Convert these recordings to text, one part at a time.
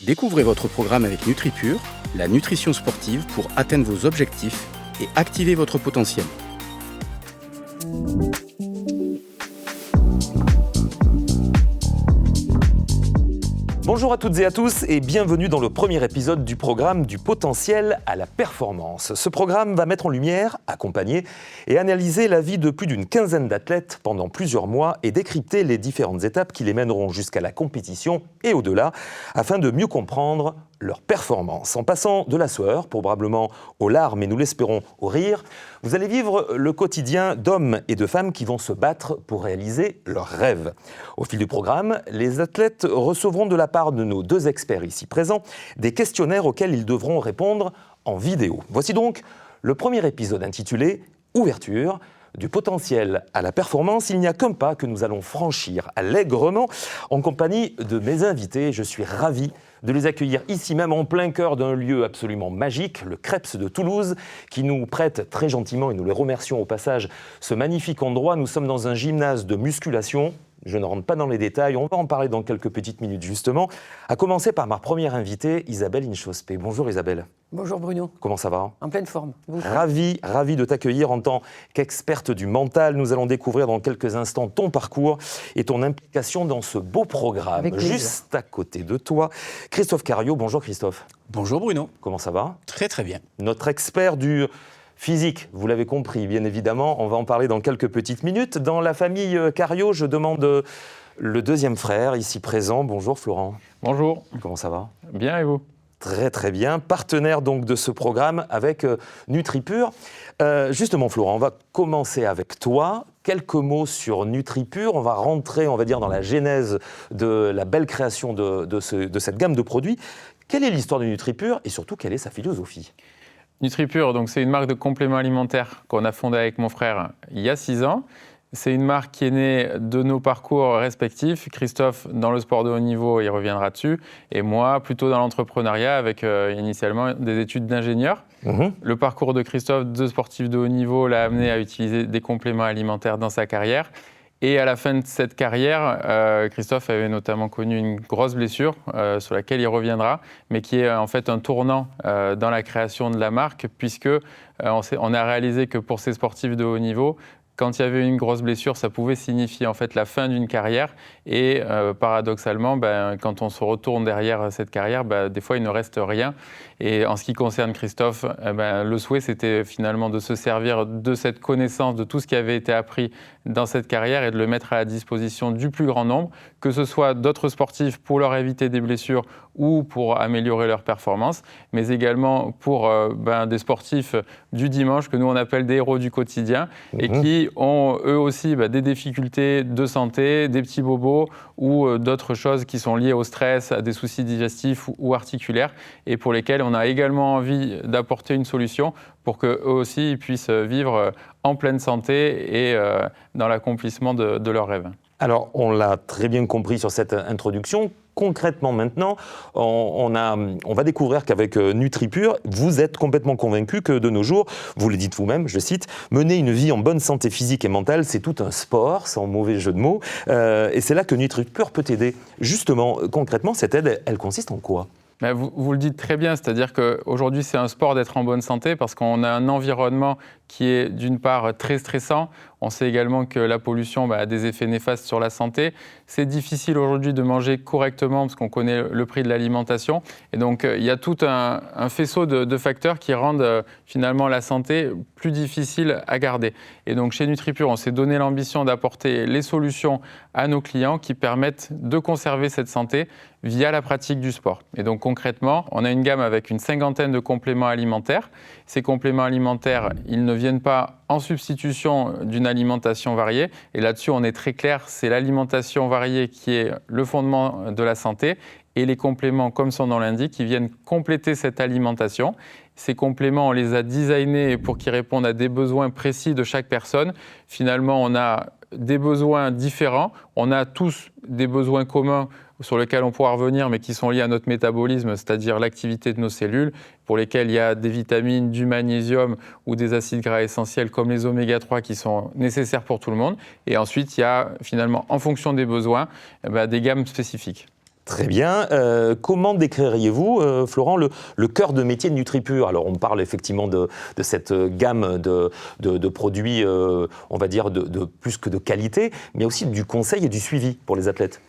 Découvrez votre programme avec NutriPure, la nutrition sportive pour atteindre vos objectifs et activer votre potentiel. Bonjour à toutes et à tous et bienvenue dans le premier épisode du programme du potentiel à la performance. Ce programme va mettre en lumière, accompagner et analyser la vie de plus d'une quinzaine d'athlètes pendant plusieurs mois et décrypter les différentes étapes qui les mèneront jusqu'à la compétition et au-delà afin de mieux comprendre leur performance. En passant de la sueur, probablement aux larmes et nous l'espérons au rire, vous allez vivre le quotidien d'hommes et de femmes qui vont se battre pour réaliser leurs rêves. Au fil du programme, les athlètes recevront de la part de nos deux experts ici présents des questionnaires auxquels ils devront répondre en vidéo. Voici donc le premier épisode intitulé « Ouverture ». Du potentiel à la performance, il n'y a qu'un pas que nous allons franchir allègrement en compagnie de mes invités. Je suis ravi de les accueillir ici même en plein cœur d'un lieu absolument magique, le Krebs de Toulouse, qui nous prête très gentiment, et nous les remercions au passage, ce magnifique endroit. Nous sommes dans un gymnase de musculation. Je ne rentre pas dans les détails, on va en parler dans quelques petites minutes justement. À commencer par ma première invitée, Isabelle Inchospé. Bonjour Isabelle. Bonjour Bruno. Comment ça va ? En pleine forme. Ravi de t'accueillir en tant qu'experte du mental. Nous allons découvrir dans quelques instants ton parcours et ton implication dans ce beau programme. Juste à côté de toi, Christophe Cariot. Bonjour Christophe. Bonjour Bruno. Comment ça va ? Très très bien. Notre expert du physique, vous l'avez compris, bien évidemment. On va en parler dans quelques petites minutes. Dans la famille Cariot, je demande le deuxième frère, ici présent. Bonjour Florent. Bonjour. Comment ça va ? Bien et vous ? Très très bien, partenaire donc de ce programme avec NutriPure. Justement Florent, on va commencer avec toi. Quelques mots sur NutriPure. On va rentrer, on va dire, dans la genèse de la belle création de cette gamme de produits. Quelle est l'histoire de NutriPure et surtout quelle est sa philosophie ? NutriPure, donc c'est une marque de compléments alimentaires qu'on a fondée avec mon frère il y a 6 ans. C'est une marque qui est née de nos parcours respectifs. Christophe, dans le sport de haut niveau, il reviendra dessus. Et moi, plutôt dans l'entrepreneuriat, avec initialement des études d'ingénieur. Le parcours de Christophe, de sportif de haut niveau, l'a amené à utiliser des compléments alimentaires dans sa carrière. Et à la fin de cette carrière, Christophe avait notamment connu une grosse blessure sur laquelle il reviendra, mais qui est en fait un tournant dans la création de la marque, puisque on a réalisé que pour ces sportifs de haut niveau, quand il y avait une grosse blessure, ça pouvait signifier en fait la fin d'une carrière. Et paradoxalement, quand on se retourne derrière cette carrière, des fois il ne reste rien. Et en ce qui concerne Christophe, le souhait c'était finalement de se servir de cette connaissance, de tout ce qui avait été appris dans cette carrière et de le mettre à la disposition du plus grand nombre, que ce soit d'autres sportifs pour leur éviter des blessures ou pour améliorer leur performance, mais également pour des sportifs du dimanche que nous on appelle des héros du quotidien et qui ont eux aussi des difficultés de santé, des petits bobos ou d'autres choses qui sont liées au stress, à des soucis digestifs ou articulaires et pour lesquels on a également envie d'apporter une solution pour qu'eux aussi ils puissent vivre en pleine santé et dans l'accomplissement de leurs rêves. Alors, on l'a très bien compris sur cette introduction. Concrètement, maintenant, on va découvrir qu'avec NutriPure, vous êtes complètement convaincu que de nos jours, vous le dites vous-même, je cite, mener une vie en bonne santé physique et mentale, c'est tout un sport, sans mauvais jeu de mots. Et c'est là que NutriPure peut aider. Justement, concrètement, cette aide, elle consiste en quoi ? Vous le dites très bien, c'est-à-dire qu'aujourd'hui, c'est un sport d'être en bonne santé parce qu'on a un environnement qui est d'une part très stressant. On sait également que la pollution a des effets néfastes sur la santé. C'est difficile aujourd'hui de manger correctement parce qu'on connaît le prix de l'alimentation. Et donc, il y a tout un faisceau de facteurs qui rendent finalement la santé plus difficile à garder. Et donc, chez NutriPure, on s'est donné l'ambition d'apporter les solutions à nos clients qui permettent de conserver cette santé via la pratique du sport. Et donc, concrètement, on a une gamme avec une 50aine de compléments alimentaires. Ces compléments alimentaires, ils ne viennent pas en substitution d'une alimentation variée. Et là-dessus, on est très clair, c'est l'alimentation variée qui est le fondement de la santé. Et les compléments, comme son nom l'indique, qui viennent compléter cette alimentation. Ces compléments, on les a designés pour qu'ils répondent à des besoins précis de chaque personne. Finalement, on a des besoins différents. On a tous des besoins communs sur lesquels on pourra revenir, mais qui sont liés à notre métabolisme, c'est-à-dire l'activité de nos cellules, pour lesquelles il y a des vitamines, du magnésium ou des acides gras essentiels comme les oméga 3 qui sont nécessaires pour tout le monde. Et ensuite, il y a finalement, en fonction des besoins, des gammes spécifiques. Très bien. Comment décririez-vous, Florent, le cœur de métier de NutriPure? Alors, on parle effectivement de cette gamme de produits, on va dire, de plus que de qualité, mais aussi du conseil et du suivi pour les athlètes.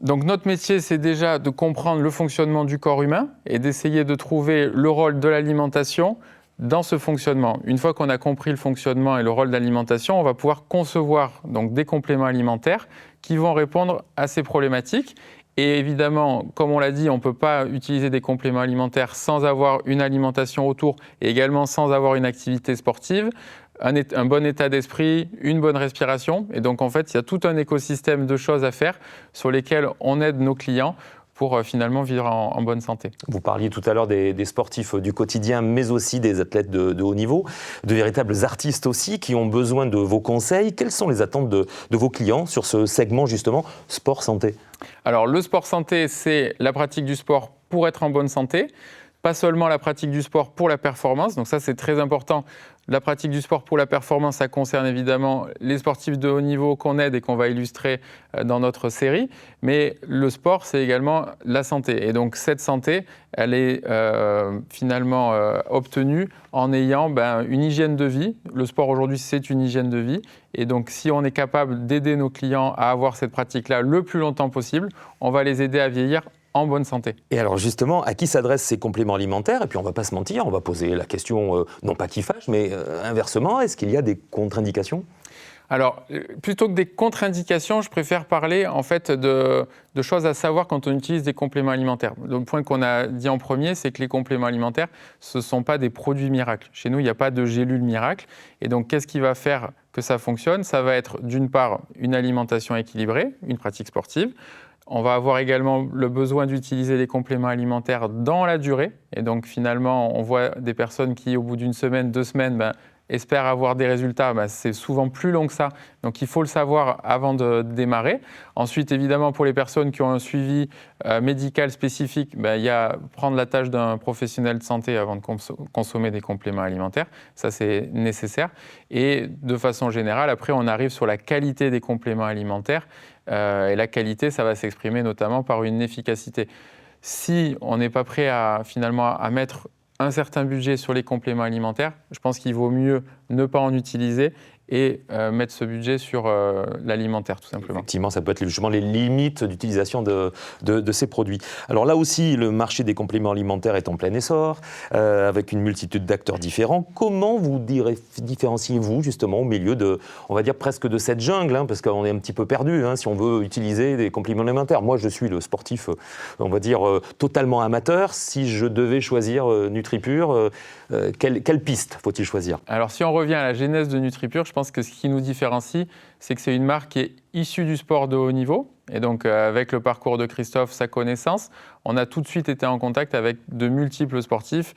Donc notre métier, c'est déjà de comprendre le fonctionnement du corps humain et d'essayer de trouver le rôle de l'alimentation dans ce fonctionnement. Une fois qu'on a compris le fonctionnement et le rôle de l'alimentation, on va pouvoir concevoir donc des compléments alimentaires qui vont répondre à ces problématiques. Et évidemment, comme on l'a dit, on ne peut pas utiliser des compléments alimentaires sans avoir une alimentation autour et également sans avoir une activité sportive, un bon état d'esprit, une bonne respiration. Et donc, en fait, il y a tout un écosystème de choses à faire sur lesquelles on aide nos clients pour finalement vivre en bonne santé. Vous parliez tout à l'heure des sportifs du quotidien, mais aussi des athlètes de haut niveau, de véritables artistes aussi qui ont besoin de vos conseils. Quelles sont les attentes de vos clients sur ce segment justement sport-santé? Alors le sport-santé, c'est la pratique du sport pour être en bonne santé, pas seulement la pratique du sport pour la performance, donc ça c'est très important. La pratique du sport pour la performance, ça concerne évidemment les sportifs de haut niveau qu'on aide et qu'on va illustrer dans notre série. Mais le sport, c'est également la santé. Et donc cette santé, elle est finalement obtenue en ayant une hygiène de vie. Le sport aujourd'hui, c'est une hygiène de vie. Et donc si on est capable d'aider nos clients à avoir cette pratique-là le plus longtemps possible, on va les aider à vieillir en bonne santé. Et alors justement, à qui s'adressent ces compléments alimentaires? Et puis on ne va pas se mentir, on va poser la question, non pas qui fâche, mais inversement, est-ce qu'il y a des contre-indications? Alors, plutôt que des contre-indications, je préfère parler en fait de choses à savoir quand on utilise des compléments alimentaires. Le point qu'on a dit en premier, c'est que les compléments alimentaires, ce ne sont pas des produits miracles. Chez nous, il n'y a pas de gélule miracle. Et donc, qu'est-ce qui va faire que ça fonctionne? Ça va être d'une part une alimentation équilibrée, une pratique sportive. On va avoir également le besoin d'utiliser les compléments alimentaires dans la durée. Et donc, finalement, on voit des personnes qui, au bout d'une semaine, 2 semaines, espèrent avoir des résultats. C'est souvent plus long que ça. Donc, il faut le savoir avant de démarrer. Ensuite, évidemment, pour les personnes qui ont un suivi médical spécifique, il y a prendre la tâche d'un professionnel de santé avant de consommer des compléments alimentaires. Ça, c'est nécessaire. Et de façon générale, après, on arrive sur la qualité des compléments alimentaires. Et la qualité, ça va s'exprimer notamment par une efficacité. Si on n'est pas prêt à mettre un certain budget sur les compléments alimentaires, je pense qu'il vaut mieux ne pas en utiliser et mettre ce budget sur l'alimentaire, tout simplement. Effectivement, ça peut être justement les limites d'utilisation de ces produits. Alors là aussi, le marché des compléments alimentaires est en plein essor, avec une multitude d'acteurs différents. Comment vous différenciez-vous justement au milieu de, on va dire presque de cette jungle, parce qu'on est un petit peu perdu si on veut utiliser des compléments alimentaires. Moi, je suis le sportif, on va dire, totalement amateur. Si je devais choisir NutriPure, quelle piste faut-il choisir? Alors, si on revient à la genèse de NutriPure, je pense que ce qui nous différencie, c'est que c'est une marque qui est issue du sport de haut niveau. Et donc, avec le parcours de Christophe, sa connaissance, on a tout de suite été en contact avec de multiples sportifs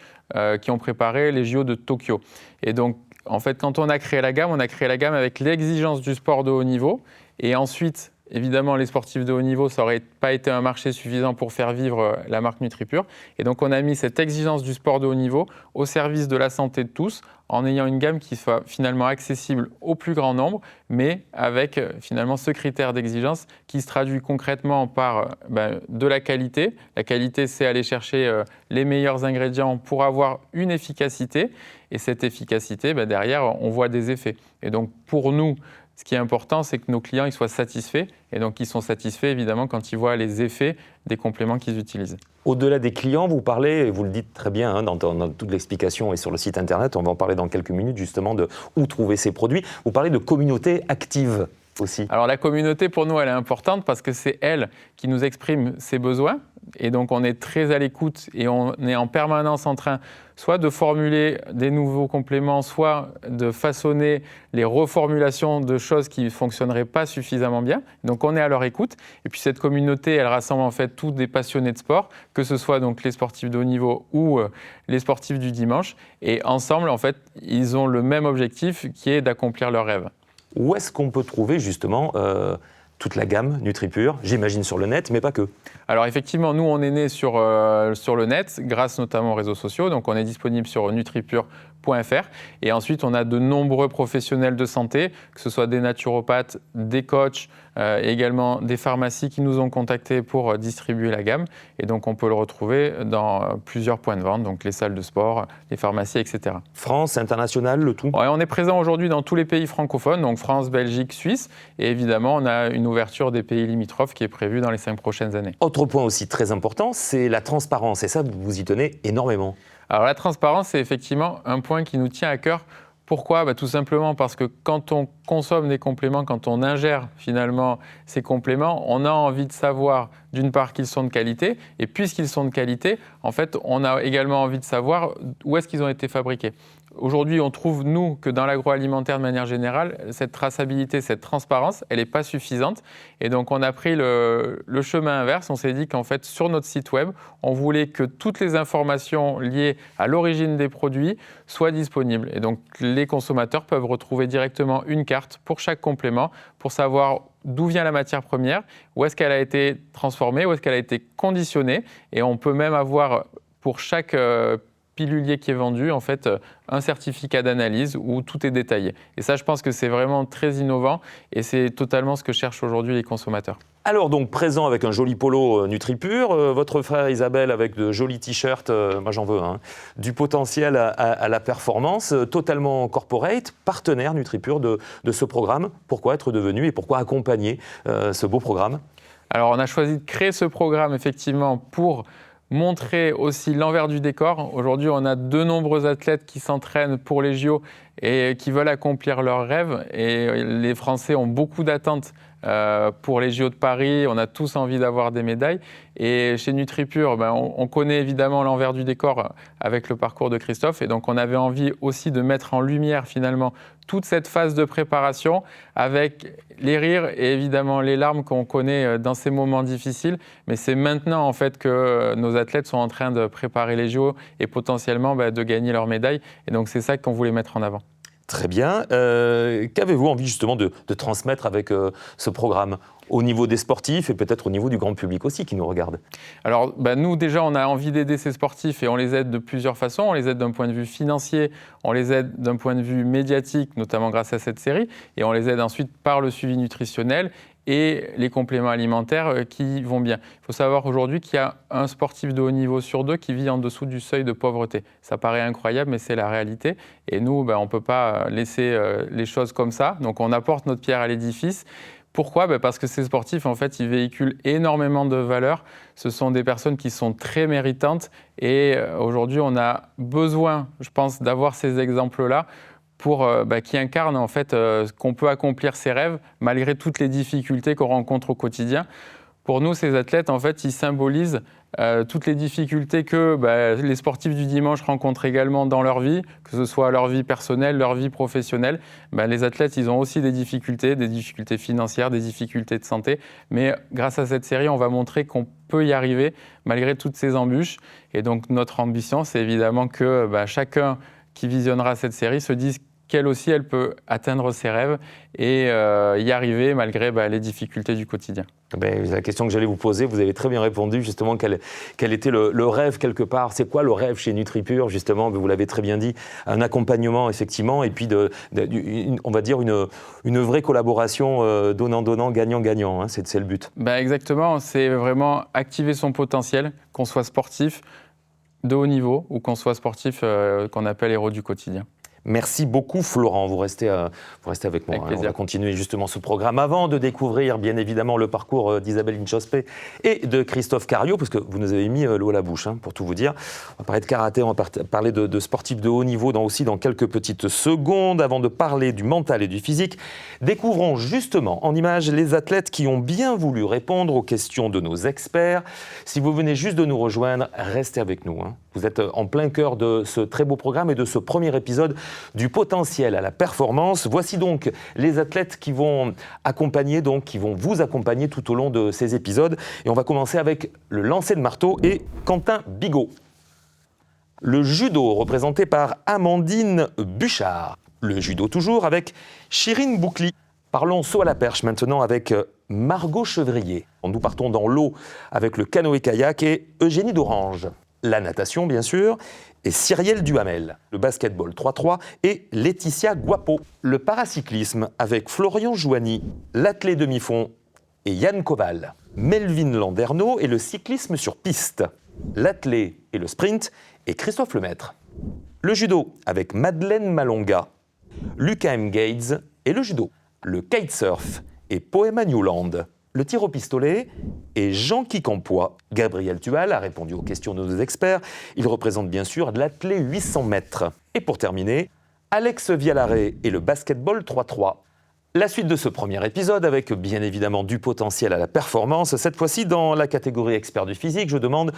qui ont préparé les JO de Tokyo. Et donc, en fait, quand on a créé la gamme avec l'exigence du sport de haut niveau. Et ensuite, évidemment, les sportifs de haut niveau, ça n'aurait pas été un marché suffisant pour faire vivre la marque NutriPure. Et donc, on a mis cette exigence du sport de haut niveau au service de la santé de tous, en ayant une gamme qui soit finalement accessible au plus grand nombre, mais avec finalement ce critère d'exigence qui se traduit concrètement par de la qualité. La qualité, c'est aller chercher les meilleurs ingrédients pour avoir une efficacité. Et cette efficacité, derrière, on voit des effets. Et donc, pour nous, ce qui est important, c'est que nos clients ils soient satisfaits. Et donc, ils sont satisfaits, évidemment, quand ils voient les effets des compléments qu'ils utilisent. Au-delà des clients, vous parlez, et vous le dites très bien dans toute l'explication et sur le site internet, on va en parler dans quelques minutes justement de où trouver ces produits. Vous parlez de communauté active aussi. Alors la communauté, pour nous, elle est importante parce que c'est elle qui nous exprime ses besoins. Et donc, on est très à l'écoute et on est en permanence en train soit de formuler des nouveaux compléments, soit de façonner les reformulations de choses qui ne fonctionneraient pas suffisamment bien. Donc, on est à leur écoute. Et puis, cette communauté, elle rassemble en fait tous des passionnés de sport, que ce soit donc les sportifs de haut niveau ou les sportifs du dimanche. Et ensemble, en fait, ils ont le même objectif qui est d'accomplir leurs rêves. Où est-ce qu'on peut trouver justement toute la gamme NutriPure, j'imagine sur le net, mais pas que? Alors effectivement, nous on est né sur le net, grâce notamment aux réseaux sociaux, donc on est disponible sur nutripure.fr et ensuite on a de nombreux professionnels de santé, que ce soit des naturopathes, des coachs, également des pharmacies qui nous ont contactés pour distribuer la gamme. Et donc, on peut le retrouver dans plusieurs points de vente, donc les salles de sport, les pharmacies, etc. France, international, le tout? Ouais, on est présent aujourd'hui dans tous les pays francophones, donc France, Belgique, Suisse. Et évidemment, on a une ouverture des pays limitrophes qui est prévue dans les 5 prochaines années. Autre point aussi très important, c'est la transparence. Et ça, vous y tenez énormément. Alors la transparence, c'est effectivement un point qui nous tient à cœur. Pourquoi ? Tout simplement parce que quand on consomme des compléments, quand on ingère finalement ces compléments, on a envie de savoir d'une part qu'ils sont de qualité, et puisqu'ils sont de qualité, en fait, on a également envie de savoir où est-ce qu'ils ont été fabriqués. Aujourd'hui, on trouve, nous, que dans l'agroalimentaire de manière générale, cette traçabilité, cette transparence, elle n'est pas suffisante. Et donc, on a pris le chemin inverse. On s'est dit qu'en fait, sur notre site web, on voulait que toutes les informations liées à l'origine des produits soient disponibles. Et donc, les consommateurs peuvent retrouver directement une carte pour chaque complément pour savoir d'où vient la matière première, où est-ce qu'elle a été transformée, où est-ce qu'elle a été conditionnée. Et on peut même avoir, pour chaque pilulier qui est vendu, en fait, un certificat d'analyse où tout est détaillé. Et ça, je pense que c'est vraiment très innovant et c'est totalement ce que cherchent aujourd'hui les consommateurs. Alors donc présent avec un joli polo NutriPure, votre frère Isabelle avec de jolis t-shirts, moi j'en veux un, du potentiel à la performance, totalement corporate, partenaire NutriPure de ce programme. Pourquoi être devenu et pourquoi accompagner ce beau programme ? Alors on a choisi de créer ce programme effectivement pour montrer aussi l'envers du décor. Aujourd'hui, on a de nombreux athlètes qui s'entraînent pour les JO et qui veulent accomplir leurs rêves. Et les Français ont beaucoup d'attentes pour les JO de Paris. On a tous envie d'avoir des médailles. Et chez NutriPure, on connaît évidemment l'envers du décor avec le parcours de Christophe. Et donc, on avait envie aussi de mettre en lumière finalement toute cette phase de préparation avec les rires et évidemment les larmes qu'on connaît dans ces moments difficiles. Mais c'est maintenant en fait que nos athlètes sont en train de préparer les JO et potentiellement de gagner leur médaille. Et donc c'est ça qu'on voulait mettre en avant. Très bien. Qu'avez-vous envie justement de transmettre avec ce programme au niveau des sportifs et peut-être au niveau du grand public aussi qui nous regarde? Alors nous déjà on a envie d'aider ces sportifs et on les aide de plusieurs façons. On les aide d'un point de vue financier, on les aide d'un point de vue médiatique, notamment grâce à cette série, et on les aide ensuite par le suivi nutritionnel et les compléments alimentaires qui vont bien. Il faut savoir aujourd'hui qu'il y a un sportif de haut niveau sur 2 qui vit en dessous du seuil de pauvreté. Ça paraît incroyable, mais c'est la réalité. Et nous, on ne peut pas laisser les choses comme ça. Donc on apporte notre pierre à l'édifice. Pourquoi ? Parce que ces sportifs, en fait, ils véhiculent énormément de valeurs. Ce sont des personnes qui sont très méritantes. Et aujourd'hui, on a besoin, je pense, d'avoir ces exemples-là qui incarne en fait qu'on peut accomplir ses rêves malgré toutes les difficultés qu'on rencontre au quotidien. Pour nous, ces athlètes, en fait, ils symbolisent toutes les difficultés que les sportifs du dimanche rencontrent également dans leur vie, que ce soit leur vie personnelle, leur vie professionnelle. Les athlètes, ils ont aussi des difficultés financières, des difficultés de santé. Mais grâce à cette série, on va montrer qu'on peut y arriver malgré toutes ces embûches. Et donc, notre ambition, c'est évidemment que chacun qui visionnera cette série se dise qu'elle aussi, elle peut atteindre ses rêves et y arriver malgré les difficultés du quotidien. La question que j'allais vous poser, vous avez très bien répondu, justement, quel était le rêve quelque part. C'est quoi le rêve chez NutriPure, justement? Vous l'avez très bien dit, un accompagnement, effectivement, et puis, on va dire, une vraie collaboration donnant-donnant, gagnant-gagnant. Hein, c'est le but. Exactement, c'est vraiment activer son potentiel, qu'on soit sportif de haut niveau ou qu'on soit sportif qu'on appelle héros du quotidien. Merci beaucoup Florent, vous restez avec moi. On va continuer justement ce programme avant de découvrir bien évidemment le parcours d'Isabelle Inchospé et de Christophe Cariou, parce que vous nous avez mis l'eau à la bouche, pour tout vous dire. On va parler de karaté, on va parler de sportifs de haut niveau aussi dans quelques petites secondes. Avant de parler du mental et du physique, découvrons justement en images les athlètes qui ont bien voulu répondre aux questions de nos experts. Si vous venez juste de nous rejoindre, restez avec nous. Vous êtes en plein cœur de ce très beau programme et de ce premier épisode du potentiel à la performance. Voici donc les athlètes qui vont vous accompagner tout au long de ces épisodes. Et on va commencer avec le lancer de marteau et Quentin Bigot. Le judo, représenté par Amandine Buchard. Le judo toujours avec Chirine Boucli. Parlons saut à la perche maintenant avec Margot Chevrier. Nous partons dans l'eau avec le canoë-kayak et Eugénie d'Orange. La natation, bien sûr, et Cyrielle Duhamel. Le basketball 3-3 et Laetitia Guapo. Le paracyclisme avec Florian Jouani. L'athlé demi-fond et Yann Koval. Melvin Landerneau et le cyclisme sur piste. L'athlé et le sprint et Christophe Lemaître. Le judo avec Madeleine Malonga. Lucas M. Gates et le judo. Le kitesurf et Poema Newland. Le tir au pistolet et Jean Quincampoix. Gabriel Tual a répondu aux questions de nos experts. Il représente bien sûr l'athlé 800 mètres. Et pour terminer, Alex Vialaré et le basketball 3-3. La suite de ce premier épisode avec bien évidemment du potentiel à la performance. Cette fois-ci dans la catégorie expert du physique, je demande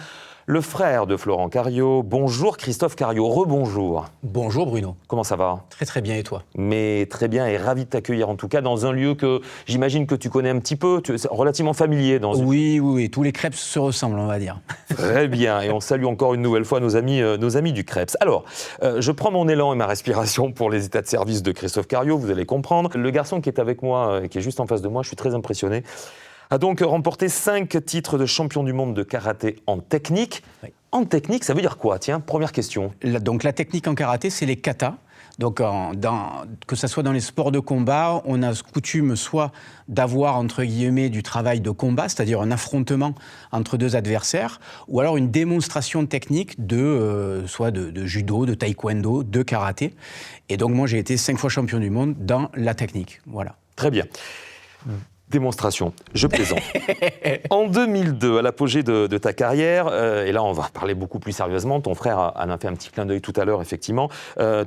le frère de Florent Cariot. Bonjour Christophe Cariot, rebonjour. Bonjour Bruno. Comment ça va ? Très très bien et toi ? Mais très bien et ravi de t'accueillir en tout cas dans un lieu que j'imagine que tu connais un petit peu, tu es relativement familier dans une... Oui, tous les crêpes se ressemblent on va dire. Très bien, et on salue encore une nouvelle fois nos amis du Crêpes. Alors, je prends mon élan et ma respiration pour les états de service de Christophe Cariot, vous allez comprendre. Le garçon qui est avec moi, qui est juste en face de moi, je suis très impressionné, a donc remporté 5 titres de champion du monde de karaté en technique. Oui. En technique, ça veut dire quoi ? Tiens, première question. Donc la technique en karaté, c'est les katas. Donc, que ce soit dans les sports de combat, on a coutume soit d'avoir, entre guillemets, du travail de combat, c'est-à-dire un affrontement entre deux adversaires, ou alors une démonstration technique soit de judo, de taekwondo, de karaté. Et donc, moi, j'ai été 5 fois champion du monde dans la technique. Voilà. Très bien. Démonstration, je plaisante. En 2002, à l'apogée de ta carrière, et là on va parler beaucoup plus sérieusement, ton frère en a fait un petit clin d'œil tout à l'heure, effectivement,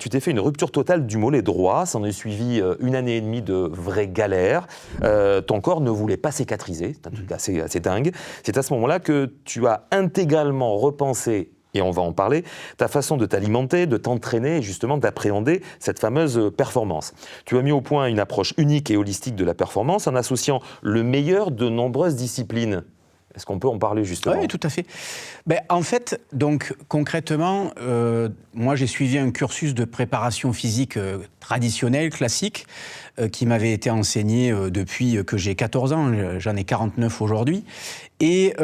tu t'es fait une rupture totale du mollet droit, s'en est suivi 1 année et demie de vraie galère, ton corps ne voulait pas cicatriser, c'est un truc assez dingue. C'est à ce moment-là que tu as intégralement repensé, et on va en parler, ta façon de t'alimenter, de t'entraîner et justement d'appréhender cette fameuse performance. Tu as mis au point une approche unique et holistique de la performance en associant le meilleur de nombreuses disciplines. Est-ce qu'on peut en parler justement ? Oui, tout à fait. En fait, donc, concrètement, moi j'ai suivi un cursus de préparation physique traditionnel, classique, qui m'avait été enseigné depuis que j'ai 14 ans, j'en ai 49 aujourd'hui. Et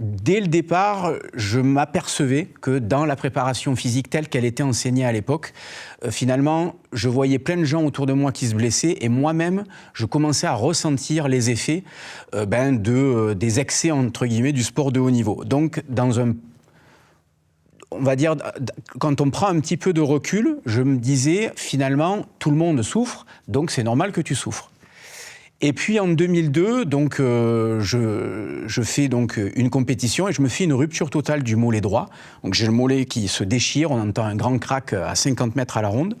dès le départ, je m'apercevais que dans la préparation physique telle qu'elle était enseignée à l'époque, finalement, je voyais plein de gens autour de moi qui se blessaient et moi-même, je commençais à ressentir les effets des excès, entre guillemets, du sport de haut niveau. Donc, on va dire, quand on prend un petit peu de recul, je me disais, finalement, tout le monde souffre, donc c'est normal que tu souffres. Et puis en 2002, donc, je fais donc une compétition et je me fais une rupture totale du mollet droit. Donc j'ai le mollet qui se déchire, on entend un grand crack à 50 mètres à la ronde.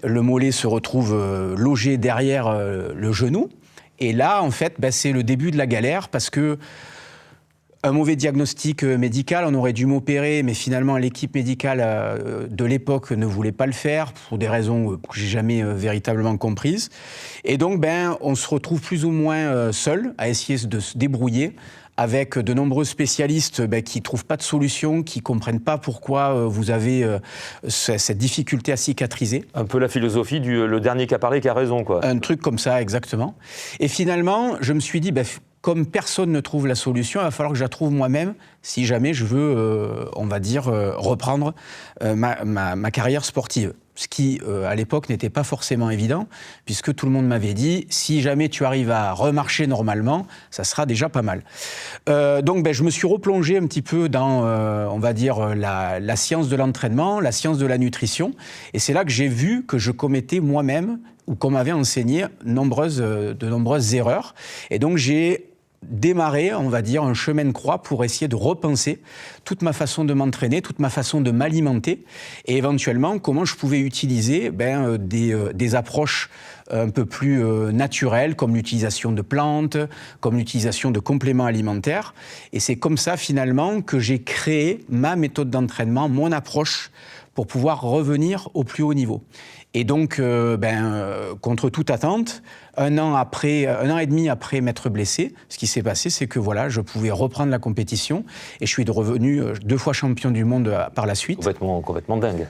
Le mollet se retrouve logé derrière le genou. Et là, en fait, c'est le début de la galère parce que un mauvais diagnostic médical, on aurait dû m'opérer, mais finalement l'équipe médicale de l'époque ne voulait pas le faire pour des raisons que j'ai jamais véritablement comprises. Et donc, on se retrouve plus ou moins seul à essayer de se débrouiller avec de nombreux spécialistes qui ne trouvent pas de solution, qui ne comprennent pas pourquoi vous avez cette difficulté à cicatriser. Un peu la philosophie le dernier qui a parlé qui a raison, quoi. Un truc comme ça, exactement. Et finalement, je me suis dit, comme personne ne trouve la solution, il va falloir que je la trouve moi-même si jamais je veux, reprendre ma carrière sportive. Ce qui, à l'époque, n'était pas forcément évident, puisque tout le monde m'avait dit, si jamais tu arrives à remarcher normalement, ça sera déjà pas mal. Donc, je me suis replongé un petit peu dans, la science de l'entraînement, la science de la nutrition, et c'est là que j'ai vu que je commettais moi-même, ou qu'on m'avait enseigné, de nombreuses erreurs. Et donc, j'ai démarrer, on va dire, un chemin de croix pour essayer de repenser toute ma façon de m'entraîner, toute ma façon de m'alimenter et éventuellement comment je pouvais utiliser des approches un peu plus naturelles comme l'utilisation de plantes, comme l'utilisation de compléments alimentaires. Et c'est comme ça finalement que j'ai créé ma méthode d'entraînement, mon approche pour pouvoir revenir au plus haut niveau. Et donc, contre toute attente, un an et demi après m'être blessé, ce qui s'est passé, c'est que je pouvais reprendre la compétition et je suis revenu 2 fois champion du monde par la suite. Complètement dingue.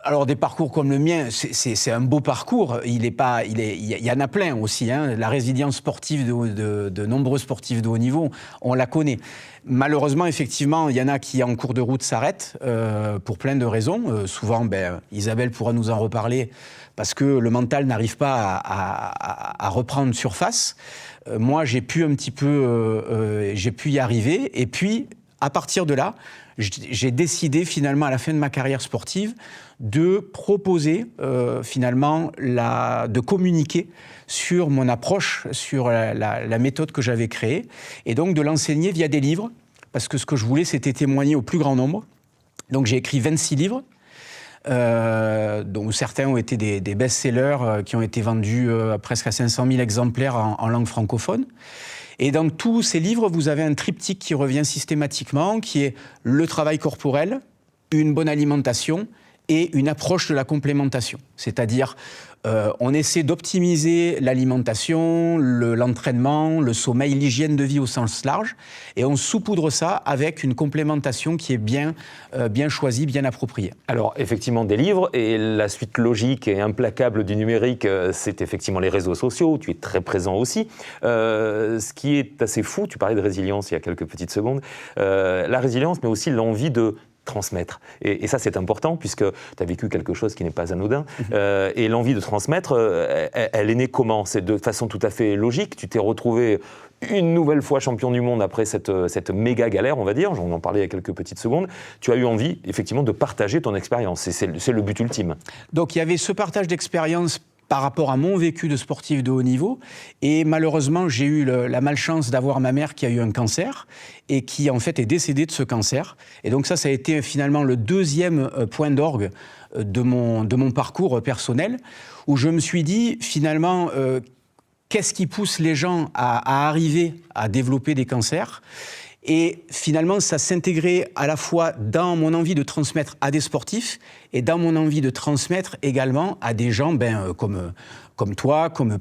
Alors des parcours comme le mien, c'est un beau parcours. Il y en a plein aussi. Hein. La résilience sportive de nombreux sportifs de haut niveau, on la connaît. Malheureusement, effectivement, il y en a qui en cours de route s'arrêtent pour plein de raisons. Souvent, Isabelle pourra nous en reparler parce que le mental n'arrive pas à reprendre surface. Moi, j'ai pu y arriver. Et puis, à partir de là, j'ai décidé finalement à la fin de ma carrière sportive de proposer de communiquer sur mon approche, sur la méthode que j'avais créée et donc de l'enseigner via des livres parce que ce que je voulais c'était témoigner au plus grand nombre. Donc j'ai écrit 26 livres dont certains ont été des best-sellers qui ont été vendus presque à 500 000 exemplaires en langue francophone. Et dans tous ces livres, vous avez un triptyque qui revient systématiquement, qui est le travail corporel, une bonne alimentation et une approche de la complémentation. C'est-à-dire, on essaie d'optimiser l'alimentation, l'entraînement, le sommeil, l'hygiène de vie au sens large, et on saupoudre ça avec une complémentation qui est bien choisie, bien appropriée. Alors, effectivement, des livres, et la suite logique et implacable du numérique, c'est effectivement les réseaux sociaux, tu es très présent aussi. Ce qui est assez fou, tu parlais de résilience il y a quelques petites secondes, la résilience, mais aussi l'envie de transmettre. Et ça, c'est important, puisque tu as vécu quelque chose qui n'est pas anodin. Et l'envie de transmettre, elle est née comment ? C'est de façon tout à fait logique. Tu t'es retrouvé une nouvelle fois champion du monde après cette méga galère, on va dire. On en parlait il y a quelques petites secondes. Tu as eu envie, effectivement, de partager ton expérience. C'est le but ultime. Donc, il y avait ce partage d'expérience par rapport à mon vécu de sportif de haut niveau. Et malheureusement, j'ai eu la malchance d'avoir ma mère qui a eu un cancer et qui, en fait, est décédée de ce cancer. Et donc ça a été finalement le deuxième point d'orgue de mon parcours personnel, où je me suis dit, finalement, qu'est-ce qui pousse les gens à arriver à développer des cancers ? Et finalement, ça s'intégrait à la fois dans mon envie de transmettre à des sportifs et dans mon envie de transmettre également à des gens comme toi, comme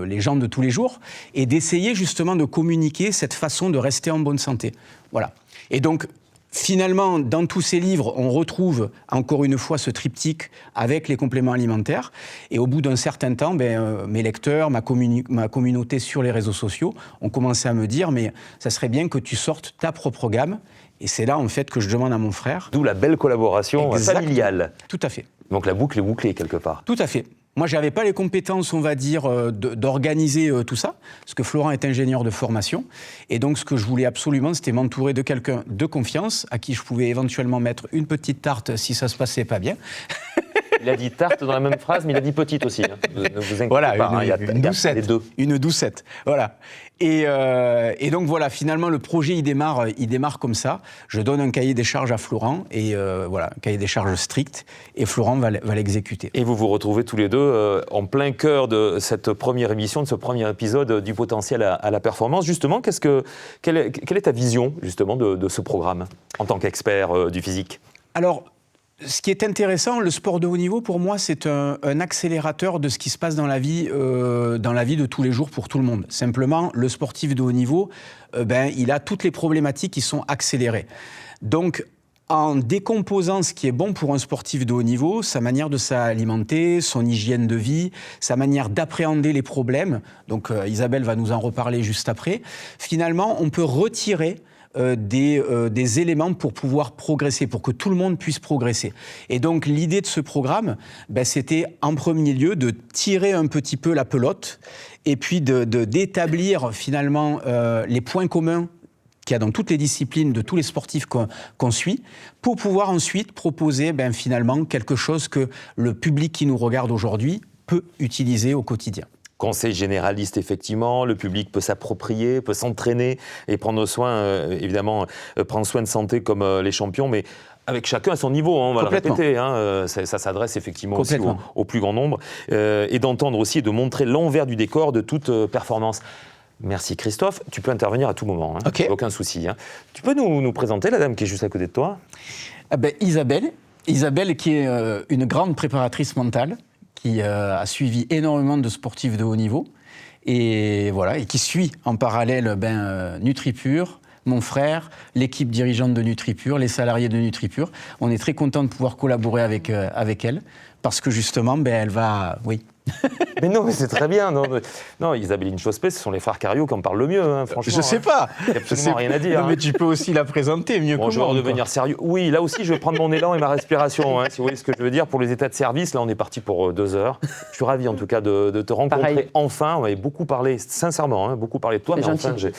les gens de tous les jours, et d'essayer justement de communiquer cette façon de rester en bonne santé. Voilà. Et donc, finalement, dans tous ces livres, on retrouve encore une fois ce triptyque avec les compléments alimentaires. Et au bout d'un certain temps, mes lecteurs, ma communauté sur les réseaux sociaux ont commencé à me dire « mais ça serait bien que tu sortes ta propre gamme ». Et c'est là, en fait, que je demande à mon frère. D'où la belle collaboration familiale. Tout à fait. Donc la boucle est bouclée, quelque part. Tout à fait. Moi, je n'avais pas les compétences, on va dire, d'organiser tout ça, parce que Florent est ingénieur de formation. Et donc, ce que je voulais absolument, c'était m'entourer de quelqu'un de confiance, à qui je pouvais éventuellement mettre une petite tarte si ça ne se passait pas bien. Il a dit tarte dans la même phrase, mais il a dit petite aussi. Hein. Ne vous inquiétez pas, il y a les deux. Une doucette, voilà. Et donc voilà, finalement, le projet, il démarre comme ça. Je donne un cahier des charges à Florent, et voilà, un cahier des charges strict, et Florent va l'exécuter. Et vous vous retrouvez tous les deux en plein cœur de cette première émission, de ce premier épisode du potentiel à la performance. Justement, quelle est ta vision, justement, de ce programme, en tant qu'expert du physique ? Alors, ce qui est intéressant, le sport de haut niveau, pour moi, c'est un accélérateur de ce qui se passe dans la vie de tous les jours pour tout le monde. Simplement, le sportif de haut niveau, il a toutes les problématiques qui sont accélérées. Donc, en décomposant ce qui est bon pour un sportif de haut niveau, sa manière de s'alimenter, son hygiène de vie, sa manière d'appréhender les problèmes, donc Isabelle va nous en reparler juste après, finalement, on peut retirer des éléments pour pouvoir progresser, pour que tout le monde puisse progresser. Et donc l'idée de ce programme, c'était en premier lieu de tirer un petit peu la pelote et puis d'établir finalement les points communs qu'il y a dans toutes les disciplines de tous les sportifs qu'on suit, pour pouvoir ensuite proposer finalement quelque chose que le public qui nous regarde aujourd'hui peut utiliser au quotidien. Conseil généraliste, effectivement, le public peut s'approprier, peut s'entraîner et prendre soin, évidemment, prendre soin de santé comme les champions, mais avec chacun à son niveau, on va le répéter. Ça s'adresse effectivement aussi au plus grand nombre, et d'entendre aussi et de montrer l'envers du décor de toute performance. Merci Christophe, tu peux intervenir à tout moment, Okay. Aucun souci. Tu peux nous présenter la dame qui est juste à côté de toi ? Isabelle qui est une grande préparatrice mentale, qui a suivi énormément de sportifs de haut niveau et voilà, et qui suit en parallèle NutriPure, mon frère, l'équipe dirigeante de NutriPure, les salariés de NutriPure. On est très content de pouvoir collaborer avec elle, parce que justement, elle va... Oui. Mais non, mais c'est très bien. Non, Isabelle Inchospé, ce sont les frères Cariou qui en parlent le mieux, hein, franchement. Je sais pas. Il n'y a absolument rien à dire. Non, mais tu peux aussi la présenter mieux que moi. Je vais redevenir sérieux. Oui, là aussi, je vais prendre mon élan et ma respiration, si vous voyez ce que je veux dire. Pour les états de service, là, on est parti pour 2 heures. Je suis ravi, en tout cas, de te rencontrer. Pareil. Enfin. On avait beaucoup parlé, sincèrement, beaucoup parlé de toi, mais gentil. Enfin,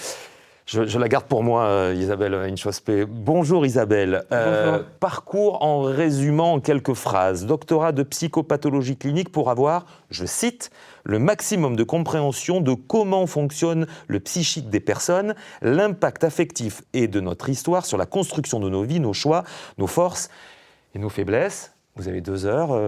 je la garde pour moi, Isabelle Inchospé. Bonjour Isabelle. Bonjour. Parcours en résumant en quelques phrases. Doctorat de psychopathologie clinique pour avoir, je cite, le maximum de compréhension de comment fonctionne le psychique des personnes, l'impact affectif et de notre histoire sur la construction de nos vies, nos choix, nos forces et nos faiblesses. Vous avez 2 heures,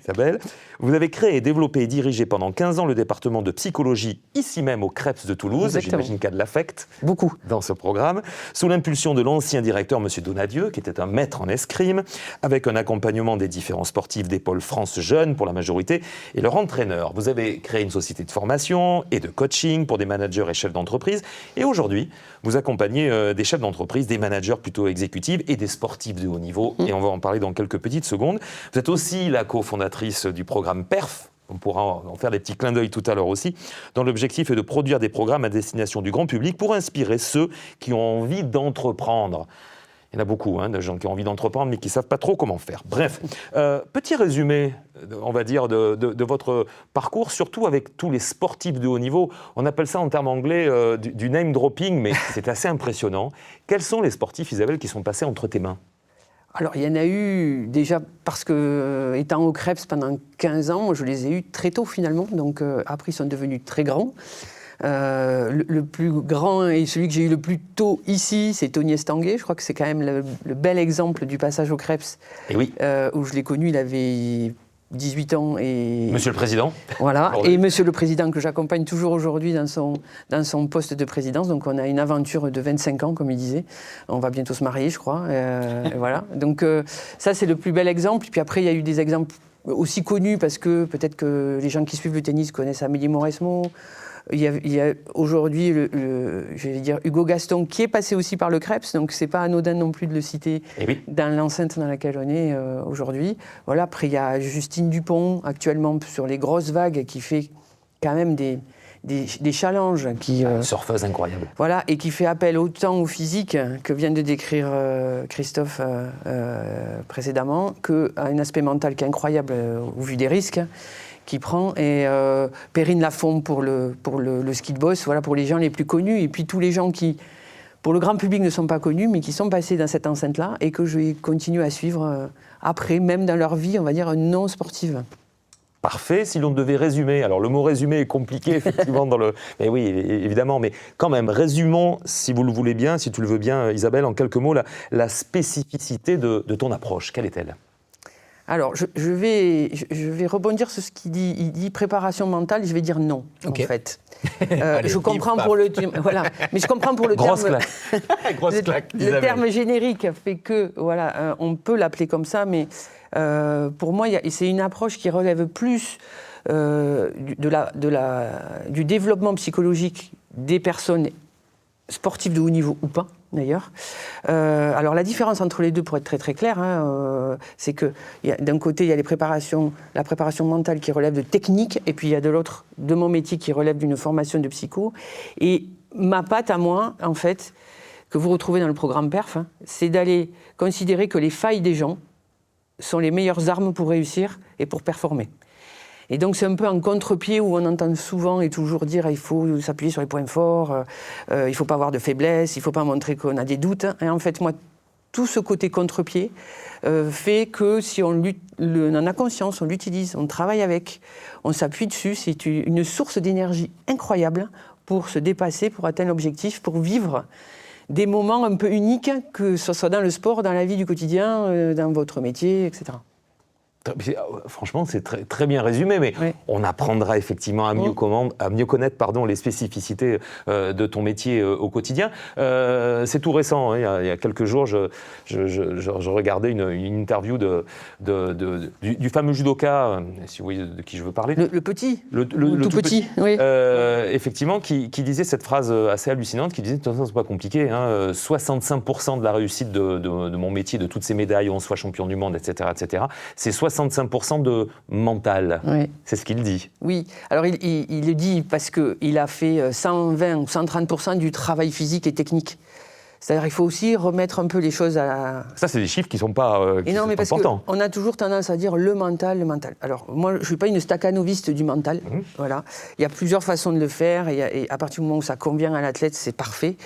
Isabelle. Vous avez créé, développé et dirigé pendant 15 ans le département de psychologie, ici même au CREPS de Toulouse. Exactement. J'imagine qu'il y a de l'affect. Beaucoup. Dans ce programme, sous l'impulsion de l'ancien directeur, M. Donadieu, qui était un maître en escrime, avec un accompagnement des différents sportifs des pôles France Jeunes, pour la majorité, et leur entraîneur. Vous avez créé une société de formation et de coaching pour des managers et chefs d'entreprise. Et aujourd'hui, vous accompagnez des chefs d'entreprise, des managers plutôt exécutifs et des sportifs de haut niveau. Et on va en parler dans quelques petites secondes. Vous êtes aussi la cofondatrice du programme PERF. On pourra en faire des petits clins d'œil tout à l'heure aussi, dont l'objectif est de produire des programmes à destination du grand public pour inspirer ceux qui ont envie d'entreprendre. Il y en a beaucoup, de gens qui ont envie d'entreprendre mais qui ne savent pas trop comment faire. Bref, petit résumé, on va dire, de votre parcours, surtout avec tous les sportifs de haut niveau. On appelle ça en termes anglais du name dropping, mais c'est assez impressionnant. Quels sont les sportifs, Isabelle, qui sont passés entre tes mains ? Alors, il y en a eu déjà parce que, étant au CREPS pendant 15 ans, moi, je les ai eus très tôt finalement. Donc, après, ils sont devenus très grands. Le plus grand et celui que j'ai eu le plus tôt ici, c'est Tony Estanguet. Je crois que c'est quand même le bel exemple du passage au CREPS. Et oui. Où je l'ai connu, il avait 18 ans. Et Monsieur le Président. Voilà, et Monsieur le Président que j'accompagne toujours aujourd'hui dans son poste de présidence. Donc on a une aventure de 25 ans, comme il disait. On va bientôt se marier, je crois. Voilà. Donc ça, c'est le plus bel exemple. Puis après, il y a eu des exemples aussi connus, parce que peut-être que les gens qui suivent le tennis connaissent Amélie Mauresmo. Il y a aujourd'hui, je vais dire, Hugo Gaston, qui est passé aussi par le CREPS, donc c'est pas anodin non plus de le citer dans l'enceinte dans laquelle on est aujourd'hui. Voilà. Après, il y a Justine Dupont, actuellement sur les grosses vagues, qui fait quand même des challenges. Surfeuse incroyable. Voilà, et qui fait appel autant au physique, que vient de décrire Christophe précédemment, qu'à un aspect mental qui est incroyable au vu des risques qui prend, et Perrine Lafont pour le ski de boss, voilà, pour les gens les plus connus, et puis tous les gens qui, pour le grand public, ne sont pas connus, mais qui sont passés dans cette enceinte-là, et que je vais continuer à suivre après, même dans leur vie, on va dire, non sportive. Parfait. Si l'on devait résumer, alors le mot résumé est compliqué, effectivement, mais oui, évidemment, mais quand même, résumons, si vous le voulez bien, si tu le veux bien, Isabelle, en quelques mots, la spécificité de ton approche. Quelle est-elle ? Alors, je vais rebondir sur ce qu'il dit. Il dit préparation mentale, je vais dire non, en fait. Allez, je comprends pour le terme, voilà, mais je comprends pour le Grosse terme. Claque. Grosse claque. Le terme générique fait que, voilà, on peut l'appeler comme ça, mais pour moi, c'est une approche qui relève plus du développement psychologique des personnes sportives de haut niveau ou pas, d'ailleurs. Alors la différence entre les deux, pour être très très clair, c'est que d'un côté il y a la préparation mentale qui relève de technique, et puis il y a de l'autre, de mon métier, qui relève d'une formation de psycho. Et ma patte à moi, en fait, que vous retrouvez dans le programme PERF, c'est d'aller considérer que les failles des gens sont les meilleures armes pour réussir et pour performer. Et donc c'est un peu un contre-pied où on entend souvent et toujours dire il faut s'appuyer sur les points forts, il ne faut pas avoir de faiblesse, il ne faut pas montrer qu'on a des doutes. Et en fait, moi, tout ce côté contre-pied fait que si on en a conscience, on l'utilise, on travaille avec, on s'appuie dessus, c'est une source d'énergie incroyable pour se dépasser, pour atteindre l'objectif, pour vivre des moments un peu uniques, que ce soit dans le sport, dans la vie du quotidien, dans votre métier, etc. Franchement, c'est très, très bien résumé, mais Oui. on apprendra effectivement à mieux connaître les spécificités de ton métier au quotidien. C'est tout récent, hein, il y a quelques jours, je regardais une interview du fameux judoka, si vous voyez de qui je veux parler. Le petit, Le tout petit, oui. Effectivement, qui disait cette phrase assez hallucinante, qui disait, de toute façon, c'est pas compliqué, hein, 65% de la réussite de mon métier, de toutes ces médailles, 11 fois champion du monde, etc., c'est 65% de mental. Oui. C'est ce qu'il dit. Oui, alors il le dit parce qu'il a fait 120 ou 130% du travail physique et technique. C'est-à-dire qu'il faut aussi remettre un peu les choses à... Ça, c'est des chiffres qui ne sont pas importants. On a toujours tendance à dire le mental. Alors, moi, je ne suis pas une staccanoviste du mental. Voilà. Il y a plusieurs façons de le faire, et à partir du moment où ça convient à l'athlète, c'est parfait.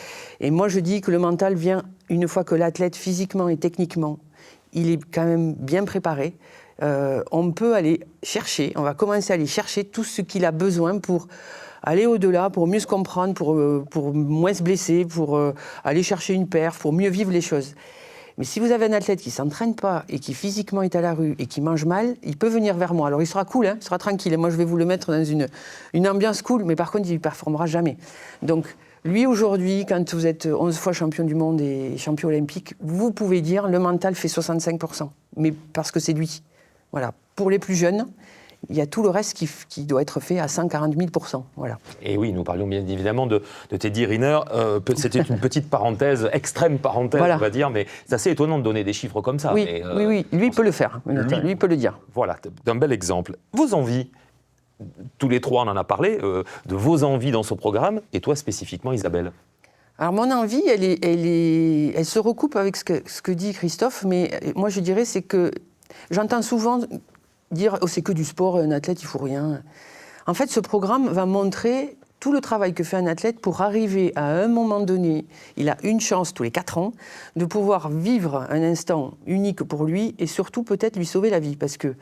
Et moi, je dis que le mental vient une fois que l'athlète, physiquement et techniquement, il est quand même bien préparé. On peut aller chercher, on va commencer à aller chercher tout ce qu'il a besoin pour aller au-delà, pour mieux se comprendre, pour moins se blesser, pour aller chercher une perf, pour mieux vivre les choses. Mais si vous avez un athlète qui ne s'entraîne pas et qui physiquement est à la rue et qui mange mal, il peut venir vers moi. Alors il sera cool, hein, il sera tranquille. Et moi, je vais vous le mettre dans une ambiance cool, mais par contre, il ne performera jamais. Donc, lui, aujourd'hui, quand vous êtes 11 fois champion du monde et champion olympique, vous pouvez dire le mental fait 65%. Mais parce que c'est lui. Voilà. Pour les plus jeunes, il y a tout le reste qui doit être fait à 140 000%. Voilà. Et oui, nous parlions bien évidemment de Teddy Riner. C'était une petite parenthèse, extrême parenthèse, voilà. On va dire, mais c'est assez étonnant de donner des chiffres comme ça. Oui, mais, oui, lui, il peut le faire. Lui, il peut le dire. Voilà, d'un bel exemple. Vos envies, tous les trois, on en a parlé, de vos envies dans ce programme, et toi spécifiquement, Isabelle? Alors, mon envie, elle se recoupe avec ce que dit Christophe, mais moi, je dirais, c'est que j'entends souvent dire « oh, c'est que du sport, un athlète, il ne faut rien ». En fait, ce programme va montrer tout le travail que fait un athlète pour arriver à un moment donné, il a une chance tous les 4 ans, de pouvoir vivre un instant unique pour lui et surtout peut-être lui sauver la vie. Parce que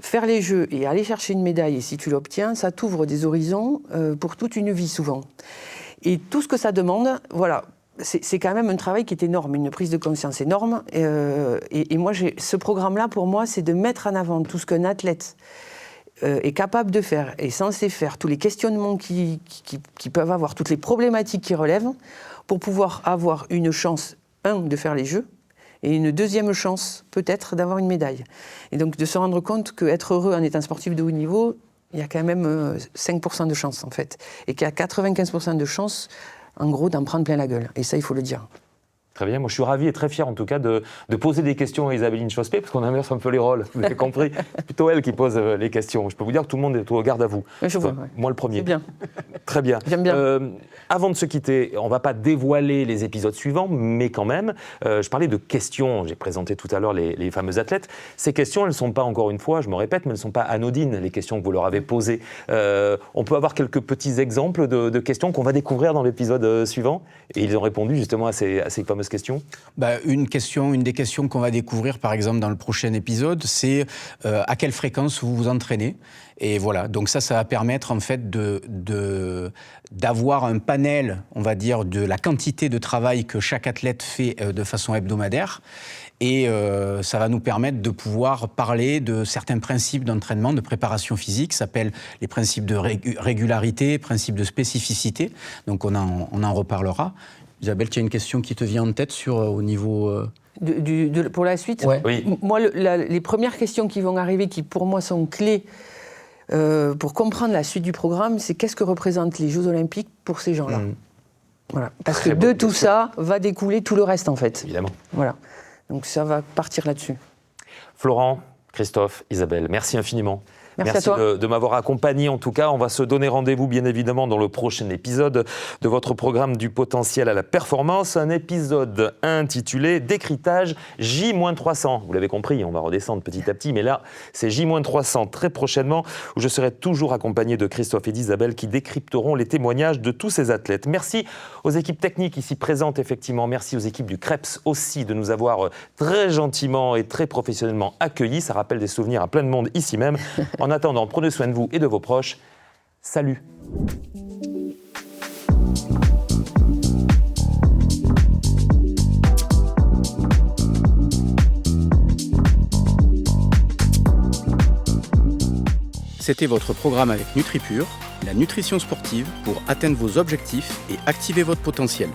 faire les Jeux et aller chercher une médaille, et si tu l'obtiens, ça t'ouvre des horizons pour toute une vie souvent. Et tout ce que ça demande, voilà, c'est quand même un travail qui est énorme, une prise de conscience énorme. Et moi, ce programme-là, pour moi, c'est de mettre en avant tout ce qu'un athlète est capable de faire, est censé faire, tous les questionnements qu'ils peuvent avoir, toutes les problématiques qu'ils relèvent, pour pouvoir avoir une chance, de faire les Jeux, et une deuxième chance, peut-être, d'avoir une médaille. Et donc, de se rendre compte qu'être heureux en étant sportif de haut niveau, il y a quand même 5% de chance, en fait. Et qu'il y a 95% de chance, en gros, d'en prendre plein la gueule. Et ça, il faut le dire. Très bien, moi je suis ravi et très fier en tout cas de poser des questions à Isabeline Chospé, parce qu'on inverse un peu les rôles, vous avez compris. C'est plutôt elle qui pose les questions. Je peux vous dire que tout le monde est au garde à vous. Je vois, ouais. Moi le premier. C'est bien. Très bien. J'aime bien. Avant de se quitter, on ne va pas dévoiler les épisodes suivants, mais quand même, je parlais de questions. J'ai présenté tout à l'heure les fameux athlètes. Ces questions, elles ne sont pas, encore une fois, je me répète, mais elles ne sont pas anodines, les questions que vous leur avez posées. On peut avoir quelques petits exemples de questions qu'on va découvrir dans l'épisode suivant. Et ils ont répondu justement à ces fameuses questions. Une des questions qu'on va découvrir, par exemple, dans le prochain épisode, c'est à quelle fréquence vous vous entraînez. Et voilà, donc ça va permettre en fait d'avoir un panel, on va dire, de la quantité de travail que chaque athlète fait de façon hebdomadaire. Et ça va nous permettre de pouvoir parler de certains principes d'entraînement, de préparation physique, ça s'appelle les principes de régularité, principes de spécificité. Donc on en reparlera. Isabelle, tu as une question qui te vient en tête au niveau... Pour la suite, ouais. Oui. Moi, les premières questions qui vont arriver, qui pour moi sont clés pour comprendre la suite du programme, c'est qu'est-ce que représentent les Jeux Olympiques pour ces gens-là. Voilà. Parce que de tout ça va découler tout le reste, en fait. Évidemment. Voilà. Donc ça va partir là-dessus. Florent, Christophe, Isabelle, merci infiniment. Merci à toi. De m'avoir accompagné. En tout cas, on va se donner rendez-vous, bien évidemment, dans le prochain épisode de votre programme du potentiel à la performance. Un épisode intitulé Décryptage J-300. Vous l'avez compris, on va redescendre petit à petit, mais là, c'est J-300 très prochainement, où je serai toujours accompagné de Christophe et d'Isabelle qui décrypteront les témoignages de tous ces athlètes. Merci aux équipes techniques ici présentes, effectivement. Merci aux équipes du CREPS aussi de nous avoir très gentiment et très professionnellement accueillis. Ça rappelle des souvenirs à plein de monde ici même. En attendant, prenez soin de vous et de vos proches. Salut! C'était votre programme avec NutriPure, la nutrition sportive pour atteindre vos objectifs et activer votre potentiel.